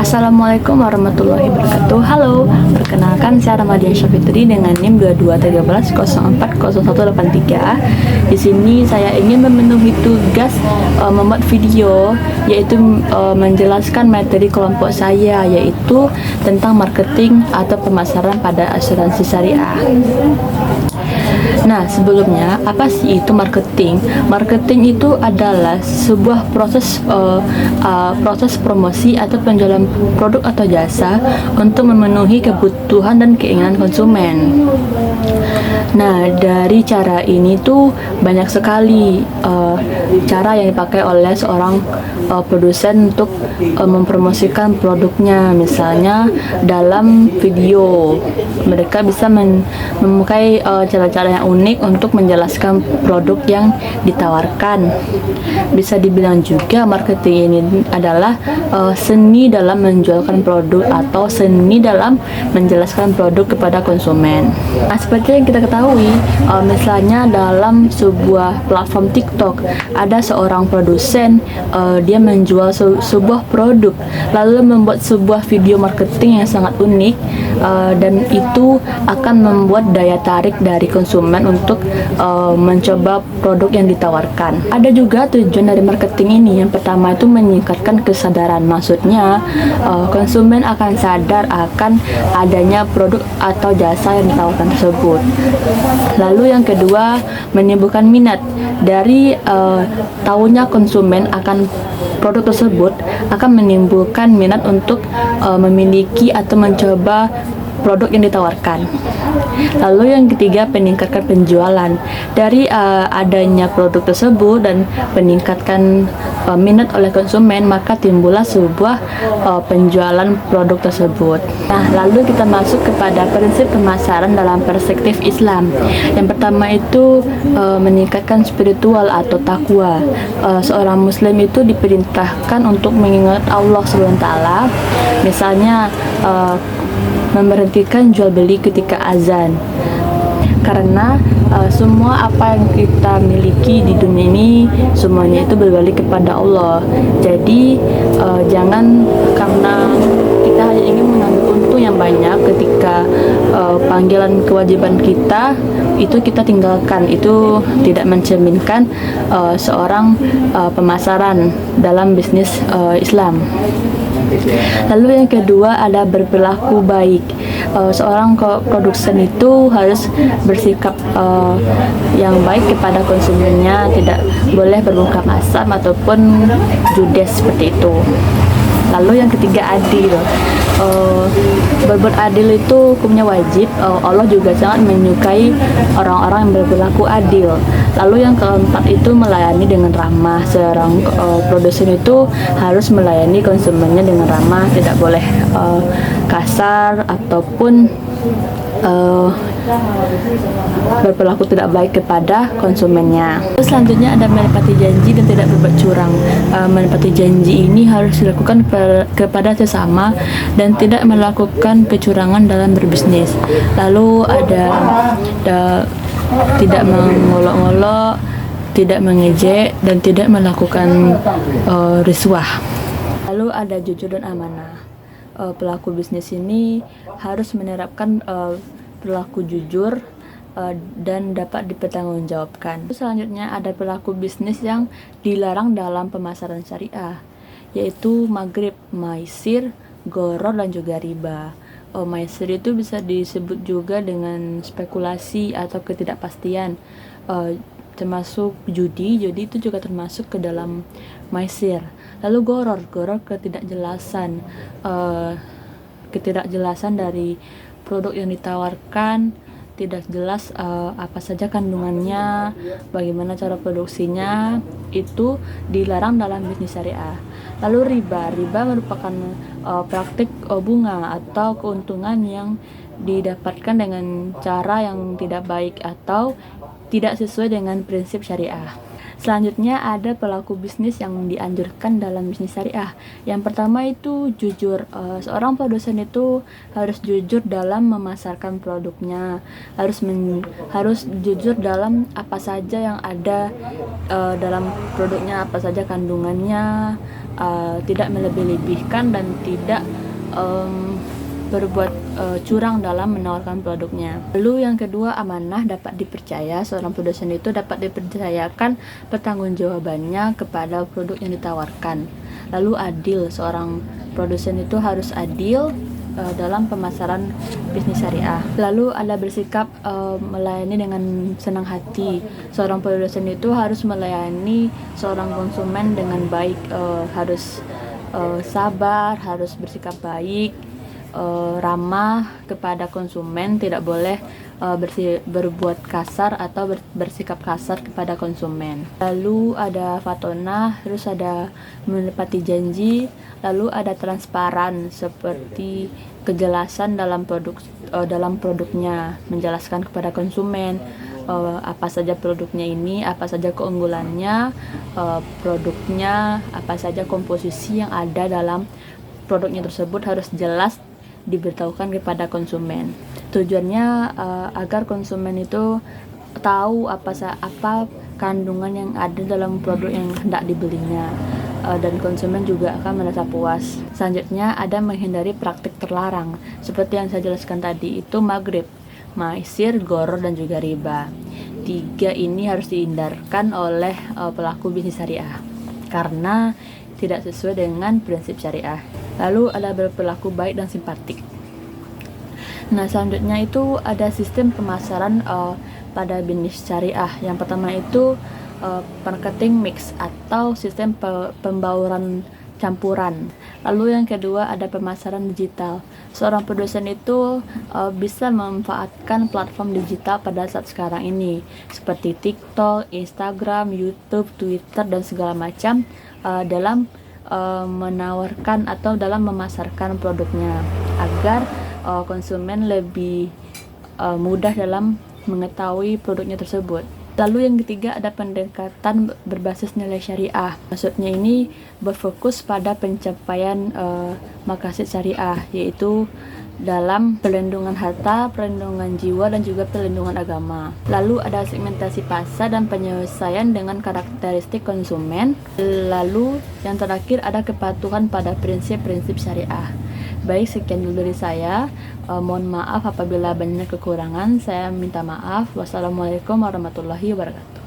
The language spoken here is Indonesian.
Assalamualaikum warahmatullahi wabarakatuh. Halo, perkenalkan saya Ramadian Syafitri dengan NIM 2213010183. Di sini saya ingin memenuhi tugas membuat video, yaitu menjelaskan materi kelompok saya, yaitu tentang marketing atau pemasaran pada asuransi syariah. Nah, sebelumnya apa sih itu marketing? Marketing itu adalah sebuah proses promosi atau penjualan produk atau jasa untuk memenuhi kebutuhan dan keinginan konsumen. Nah, dari cara ini tuh banyak sekali cara yang dipakai oleh seorang produsen untuk mempromosikan produknya. Misalnya dalam video, mereka bisa memakai cara-cara yang unik untuk menjelaskan produk yang ditawarkan. Bisa dibilang juga marketing ini adalah seni dalam menjualkan produk atau seni dalam menjelaskan produk kepada konsumen. Nah, seperti yang kita ketahui, misalnya dalam sebuah platform TikTok, ada seorang produsen, dia menjual sebuah produk, lalu membuat sebuah video marketing yang sangat unik, dan itu akan membuat daya tarik dari konsumen untuk mencoba produk yang ditawarkan. Ada juga tujuan dari marketing ini. Yang pertama itu meningkatkan kesadaran. Maksudnya konsumen akan sadar akan adanya produk atau jasa yang ditawarkan tersebut. Lalu yang kedua, menimbulkan minat. Dari tahunya konsumen akan produk tersebut akan menimbulkan minat untuk memiliki atau mencoba produk yang ditawarkan. Lalu yang ketiga, peningkatkan penjualan. Dari adanya produk tersebut dan peningkatkan minat oleh konsumen, maka timbullah sebuah penjualan produk tersebut. Nah, lalu kita masuk kepada prinsip pemasaran dalam perspektif Islam. Yang pertama itu meningkatkan spiritual atau takwa. Seorang muslim itu diperintahkan untuk mengingat Allah SWT. Misalnya memberhentikan jual beli ketika azan, karena semua apa yang kita miliki di dunia ini semuanya itu berbalik kepada Allah. Jadi jangan karena kita hanya ingin mengambil untung yang banyak ketika panggilan kewajiban kita itu kita tinggalkan. Itu tidak mencerminkan seorang pemasaran dalam bisnis Islam. Lalu yang kedua ada berperilaku baik. Seorang produsen itu harus bersikap yang baik kepada konsumennya, tidak boleh bermuka masam ataupun judes seperti itu. Lalu yang ketiga adil. Berbuat adil itu hukumnya wajib. Allah juga sangat menyukai orang-orang yang berperilaku adil. Lalu yang keempat itu melayani dengan ramah. Seorang produsen itu harus melayani konsumennya dengan ramah, tidak boleh kasar ataupun berperilaku tidak baik kepada konsumennya. Terus selanjutnya ada menepati janji dan tidak berbuat curang. Menepati janji ini harus dilakukan kepada sesama dan tidak melakukan kecurangan dalam berbisnis. Lalu ada tidak mengolok-olok, tidak mengejek, dan tidak melakukan riswah. Lalu ada jujur dan amanah. Pelaku bisnis ini harus menerapkan perilaku jujur dan dapat dipertanggungjawabkan. Selanjutnya ada perilaku bisnis yang dilarang dalam pemasaran syariah, yaitu maghrib, maisir, gharar, dan juga riba. Maisir itu bisa disebut juga dengan spekulasi atau ketidakpastian, termasuk judi itu juga termasuk ke dalam maisir. Lalu gharar ketidakjelasan dari produk yang ditawarkan, tidak jelas apa saja kandungannya, bagaimana cara produksinya, itu dilarang dalam bisnis syariah. Lalu riba merupakan praktik bunga atau keuntungan yang didapatkan dengan cara yang tidak baik atau tidak sesuai dengan prinsip syariah. Selanjutnya ada pelaku bisnis yang dianjurkan dalam bisnis syariah. Yang pertama itu jujur. Seorang produsen itu harus jujur dalam memasarkan produknya, harus jujur dalam apa saja yang ada dalam produknya, apa saja kandungannya, tidak melebih-lebihkan dan tidak berbuat curang dalam menawarkan produknya. Lalu yang kedua, amanah, dapat dipercaya. Seorang produsen itu dapat dipercayakan pertanggungjawabannya kepada produk yang ditawarkan. Lalu adil, seorang produsen itu harus adil dalam pemasaran bisnis syariah. Lalu ada bersikap melayani dengan senang hati. Seorang produsen itu harus melayani seorang konsumen dengan baik, harus sabar, harus bersikap baik, ramah kepada konsumen, tidak boleh berbuat kasar atau bersikap kasar kepada konsumen. Lalu ada fatonah, terus ada menepati janji, lalu ada transparan seperti kejelasan dalam produknya, menjelaskan kepada konsumen apa saja produknya ini, apa saja keunggulannya, produknya, apa saja komposisi yang ada dalam produknya tersebut harus jelas diberitahukan kepada konsumen. Tujuannya agar konsumen itu tahu apa kandungan yang ada dalam produk yang hendak dibelinya, dan konsumen juga akan merasa puas. Selanjutnya ada menghindari praktik terlarang seperti yang saya jelaskan tadi, itu maghrib, maisir, goror, dan juga riba. 3 ini harus dihindarkan oleh pelaku bisnis syariah karena tidak sesuai dengan prinsip syariah. Lalu ada berperilaku baik dan simpatik. Nah, selanjutnya itu ada sistem pemasaran pada bisnis syariah. Yang pertama itu marketing mix atau sistem pembauran campuran. Lalu yang kedua ada pemasaran digital. Seorang produsen itu bisa memanfaatkan platform digital pada saat sekarang ini seperti TikTok, Instagram, YouTube, Twitter, dan segala macam dalam menawarkan atau dalam memasarkan produknya agar konsumen lebih mudah dalam mengetahui produknya tersebut. Lalu yang ketiga ada pendekatan berbasis nilai syariah. Maksudnya ini berfokus pada pencapaian maqasid syariah, yaitu dalam perlindungan harta, perlindungan jiwa, dan juga perlindungan agama. Lalu ada segmentasi pasar dan penyelesaian dengan karakteristik konsumen. Lalu yang terakhir ada kepatuhan pada prinsip-prinsip syariah. Baik, sekian dulu dari saya. Mohon maaf apabila banyak kekurangan. Saya minta maaf. Wassalamualaikum warahmatullahi wabarakatuh.